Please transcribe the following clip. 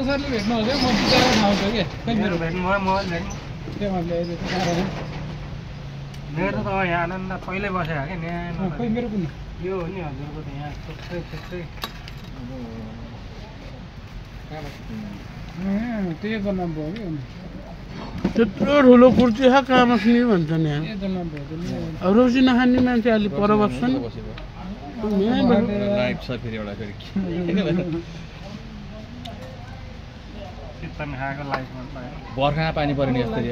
सरले भेट्नु हो म बिचारा ठाउँ छ के खै मेरो भेट्नु भयो म भेट्नु के भन्ले अहिले त सारा है मेरो त यहाँ आनन्द पहिल्यै बसेको के न्यानो खै मेरो कुन यो हो नि हजुरको त यहाँ थुप्रै त्यही गर्न भयो कि त्यत्रो ठुलो कुर्ती छ कहाँ बस्ने भन्छ नि त्यही गर्न भयो अब रोटी नखाने मान्छे अलि पर बस्छन् लाइट छ फेरि एउटा फेरि चित्त खाएको लाइफमा बर्खामा पानी पऱ्यो नि यस्तरी